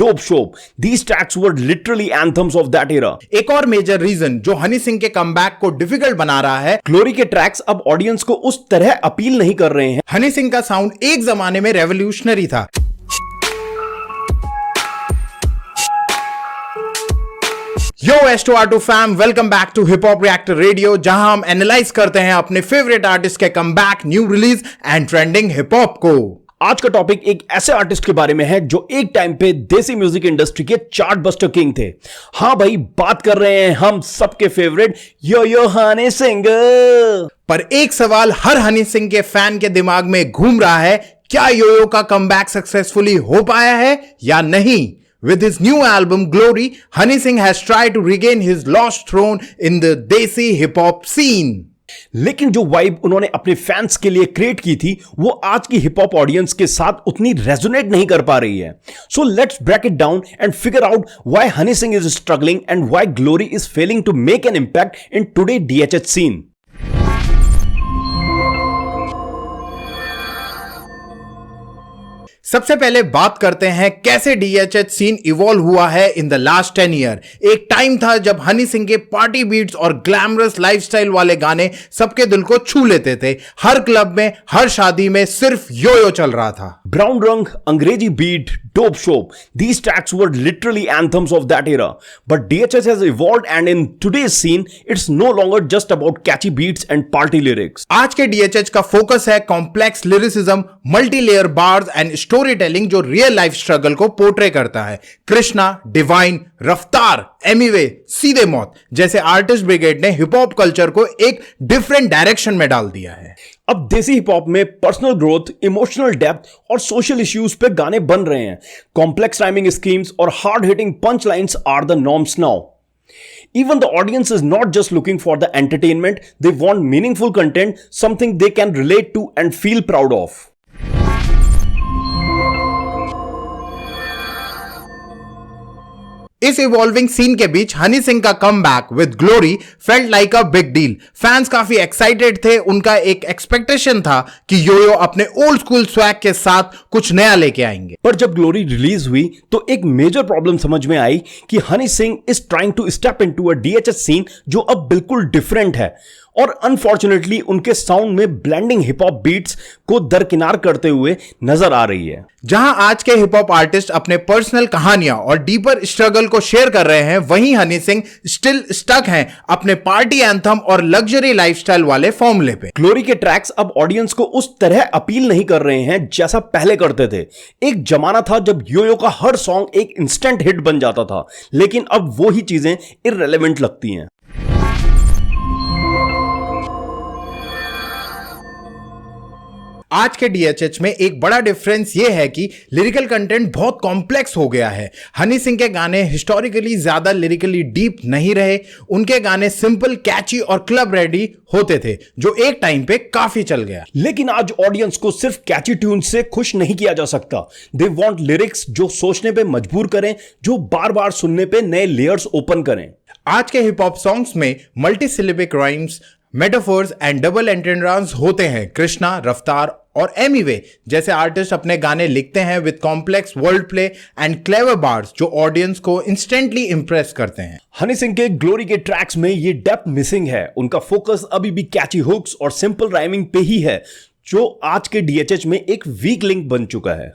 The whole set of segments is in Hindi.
Dope Shop. These tracks were literally anthems of that era. एक और मेजर रीजन जो हनी सिंह के कमबैक को डिफिकल्ट बना रहा है, ग्लोरी के ट्रैक्स अब ऑडियंस को उस तरह अपील नहीं कर रहे हैं। हनी सिंह का साउंड एक जमाने में रेवोल्यूशनरी था। Yo S2R2 fam, welcome back to Hip Hop Reactor Radio, जहां हम एनालाइज करते हैं अपने फेवरेट आर्टिस्ट के comeback, new release and trending hip hop को। आज का टॉपिक एक ऐसे आर्टिस्ट के बारे में है जो एक टाइम पे देसी म्यूजिक इंडस्ट्री के चार्ट बस्टर किंग थे। हाँ भाई, बात कर रहे हैं हम सबके फेवरेट यो हनी सिंह। पर एक सवाल हर हनी सिंह के फैन के दिमाग में घूम रहा है, क्या योयो का कमबैक सक्सेसफुली हो पाया है या नहीं? With his new album Glory, Honey Singh has tried to regain his lost throne in the desi hip hop scene. लेकिन जो वाइब उन्होंने अपने फैंस के लिए क्रिएट की थी वो आज की हिप हॉप ऑडियंस के साथ उतनी रेजोनेट नहीं कर पा रही है। So let's break it down and figure out why Honey Singh is struggling and why Glory is failing to make an impact in today DHH scene. सबसे पहले बात करते हैं कैसे डीएचएच सीन इवॉल्व हुआ है इन द लास्ट 10 ईयर। एक टाइम था जब हनी सिंह के पार्टी बीट्स और ग्लैमरस लाइफस्टाइल वाले गाने सबके दिल को छू लेते थे। हर क्लब में, हर शादी में सिर्फ योयो चल रहा था। ब्राउन रंग, अंग्रेजी beat, dope shop. These tracks were literally anthems of that era. But DHS has evolved and in today's scene, it's no longer just about catchy beats and party lyrics. आज के DHH का फोकस है complex lyricism, multi layer bars and story telling जो रियल लाइफ स्ट्रगल को पोर्ट्रे करता है। कृष्णा, डिवाइन, रफ्तार, एमीवे, सीधे मौत जैसे आर्टिस्ट ब्रिगेड ने हिप हॉप कल्चर को एक डिफरेंट डायरेक्शन में डाल दिया है। अब देसी हिप हॉप में पर्सनल ग्रोथ, इमोशनल डेप्थ और सोशल इश्यूज पे गाने बन रहे हैं। कॉम्प्लेक्स राइमिंग स्कीम्स और hard hitting punch lines are the norms now. Even the audience is not just looking for the entertainment, they want meaningful content, something they can relate to and feel proud of. इस इवॉल्विंग सीन के बीच हनी सिंह का comeback with glory felt like a big deal. Fans काफी एक्साइटेड थे, उनका एक एक्सपेक्टेशन था कि योयो अपने ओल्ड स्कूल स्वैग के साथ कुछ नया लेके आएंगे। पर जब ग्लोरी रिलीज हुई तो एक मेजर प्रॉब्लम समझ में आई कि Honey Singh is trying to step into a DHH scene जो अब बिल्कुल डिफरेंट है और अनफॉर्चुनेटली उनके साउंड में ब्लेंडिंग हिप हॉप बीट्स को दरकिनार करते हुए नजर आ रही है। जहां आज के हिप हॉप आर्टिस्ट अपने पर्सनल कहानियां और डीपर स्ट्रगल को शेयर कर रहे हैं, वहीं हनी सिंह स्टिल स्टक हैं अपने पार्टी एंथम और लग्जरी लाइफस्टाइल वाले फॉर्मूले पे। ग्लोरी के ट्रैक्स अब ऑडियंस को उस तरह अपील नहीं कर रहे हैं जैसा पहले करते थे। एक जमाना था जब योयो का हर सॉन्ग एक इंस्टेंट हिट बन जाता था, लेकिन अब वो ही चीजें इररिलेवेंट लगती हैं। आज के डीएचएच में एक बड़ा डिफरेंस यह है कि लिरिकल कंटेंट बहुत कॉम्प्लेक्स हो गया है। हनी सिंह के गाने हिस्टोरिकली ज्यादा लिरिकली डीप नहीं रहे। उनके गाने सिंपल, कैची और क्लब रेडी होते थे जो एक टाइम पे काफी चल गया। लेकिन आज ऑडियंस को सिर्फ कैची ट्यून से खुश नहीं किया जा सकता। दे वांट लिरिक्स जो सोचने पे मजबूर करें, जो बार बार सुनने पे नए लेयर्स ओपन करें। आज के हिप हॉप सॉन्ग्स में multi syllabic rhymes, metaphors and double entendres होते हैं। कृष्णा, रफ्तार और एमीवे जैसे आर्टिस्ट अपने गाने लिखते हैं with complex word play and clever bars जो ऑडियंस को इंस्टेंटली इंप्रेस करते हैं। हनी सिंह के ग्लोरी के ट्रैक्स में ये डेप्थ मिसिंग है। उनका फोकस अभी भी कैची हुक्स और सिंपल राइमिंग पे ही है, जो आज के डीएचएच में एक वीक लिंक बन चुका है।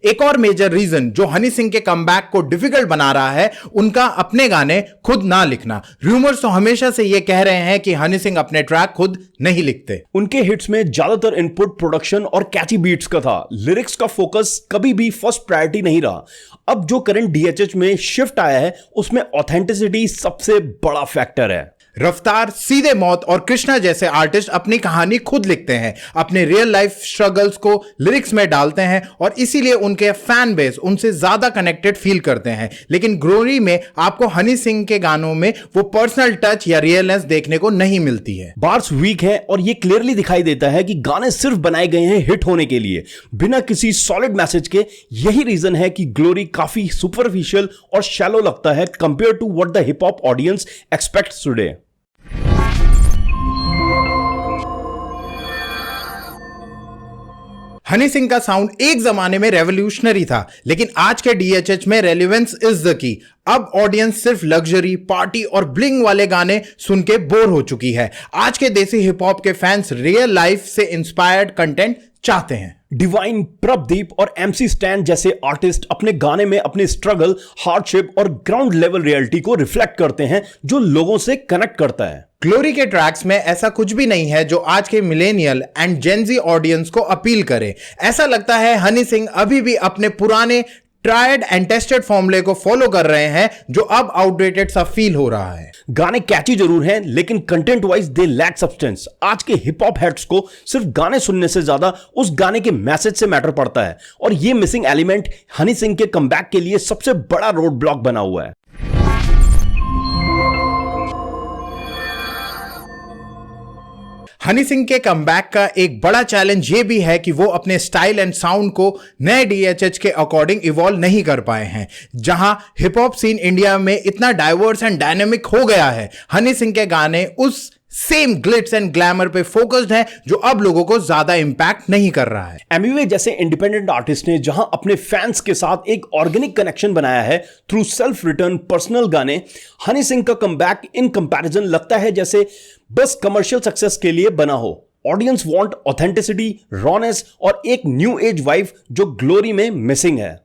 एक और मेजर रीजन जो हनी सिंह के कमबैक को डिफिकल्ट बना रहा है, उनका अपने गाने खुद ना लिखना। रूमर्स तो हमेशा से ये कह रहे हैं कि हनी सिंह अपने ट्रैक खुद नहीं लिखते। उनके हिट्स में ज्यादातर इनपुट प्रोडक्शन और कैची बीट्स का था। लिरिक्स का फोकस कभी भी फर्स्ट प्रायोरिटी नहीं रहा। अब जो करंट डीएचएच में शिफ्ट आया है उसमें ऑथेंटिसिटी सबसे बड़ा फैक्टर है। रफ्तार, सीधे मौत और कृष्णा जैसे आर्टिस्ट अपनी कहानी खुद लिखते हैं, अपने रियल लाइफ स्ट्रगल्स को लिरिक्स में डालते हैं और इसीलिए उनके फैन बेस उनसे ज्यादा कनेक्टेड फील करते हैं। लेकिन ग्लोरी में आपको हनी सिंह के गानों में वो पर्सनल टच या रियलनेस देखने को नहीं मिलती है। बार्स वीक है और ये क्लियरली दिखाई देता है कि गाने सिर्फ बनाए गए हैं हिट होने के लिए, बिना किसी सॉलिड मैसेज के। यही रीजन है कि ग्लोरी काफी सुपरफिशियल और शैलो लगता है compare to what the hip hop audience expects today. Honey Singh का साउंड एक जमाने में रेवोल्यूशनरी था, लेकिन आज के डीएचएच में रेलेवेंस इज द की। अब ऑडियंस सिर्फ लग्जरी, पार्टी और ब्लिंग वाले गाने सुन के बोर हो चुकी है। आज के देसी हिप हॉप के फैंस रियल लाइफ से इंस्पायर्ड कंटेंट चाहते हैं। डिवाइन, प्रभदीप और एमसी स्टैन जैसे आर्टिस्ट अपने गाने में अपने स्ट्रगल, हार्डशिप और ग्राउंड लेवल रियलिटी को रिफ्लेक्ट करते हैं, जो लोगों से कनेक्ट करता है। ग्लोरी के ट्रैक्स में ऐसा कुछ भी नहीं है जो आज के मिलेनियल एंड जेनजी ऑडियंस को अपील करे। ऐसा लगता है हनी सिंह अभी भी अपने पुराने ट्राइड एंड टेस्टेड फॉर्मूले को फॉलो कर रहे हैं, जो अब आउटडेटेड सा फील हो रहा है। गाने कैची जरूर हैं, लेकिन content wise they lack substance. आज के हिप हॉप हेड्स को सिर्फ गाने सुनने से ज्यादा उस गाने के मैसेज से मैटर पड़ता है, और ये मिसिंग एलिमेंट हनी सिंह के कमबैक के लिए सबसे बड़ा रोड ब्लॉक बना हुआ है। हनी सिंह के कमबैक का एक बड़ा चैलेंज ये भी है कि वो अपने स्टाइल एंड साउंड को नए डीएचएच के अकॉर्डिंग इवॉल्व नहीं कर पाए हैं। जहां हिप हॉप सीन इंडिया में इतना डाइवर्स एंड डायनेमिक हो गया है, हनी सिंह के गाने उस सेम ग्लिट्स एंड ग्लैमर पे फोकस्ड है, जो अब लोगों को ज्यादा इंपैक्ट नहीं कर रहा है। एमवे जैसे इंडिपेंडेंट आर्टिस्ट ने जहां अपने फैंस के साथ एक ऑर्गेनिक कनेक्शन बनाया है थ्रू सेल्फ रिटर्न पर्सनल गाने, हनी सिंह का कमबैक इन कंपैरिजन लगता है जैसे बस कमर्शियल सक्सेस के लिए बना हो। ऑडियंस वांट ऑथेंटिसिटी, रॉनेस और एक न्यू एज वाइब जो ग्लोरी में मिसिंग है।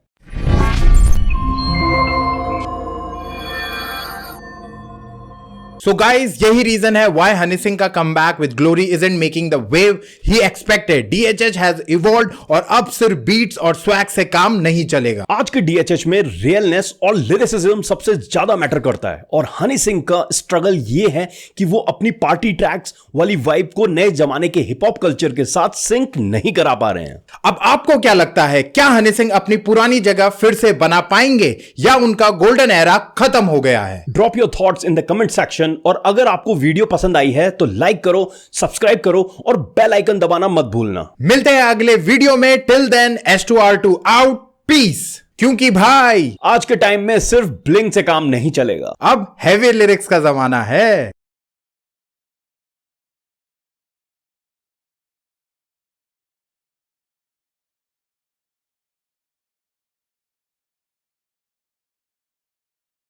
So guys, यही रीजन है why हनी सिंह का comeback with glory isn't making the wave he expected. DHH has evolved और अब सिर्फ बीट्स और स्वैग से काम नहीं चलेगा। आज के DHH में रियलनेस और लिरिसिज्म सबसे ज्यादा मैटर करता है, और हनी सिंह का स्ट्रगल ये है कि वो अपनी पार्टी ट्रैक्स वाली वाइब को नए जमाने के हिप हॉप कल्चर के साथ सिंक नहीं करा पा रहे हैं। अब आपको क्या लगता है, क्या हनी सिंह अपनी पुरानी जगह फिर से बना पाएंगे या उनका गोल्डन एरा खत्म हो गया है? Drop your thoughts in the comment section, और अगर आपको वीडियो पसंद आई है तो लाइक करो, सब्सक्राइब करो और बेल आइकन दबाना मत भूलना। मिलते हैं अगले वीडियो में। Till then, S2R2 out, peace. क्योंकि भाई आज के टाइम में सिर्फ ब्लिंग से काम नहीं चलेगा, अब हैवी लिरिक्स का जमाना है।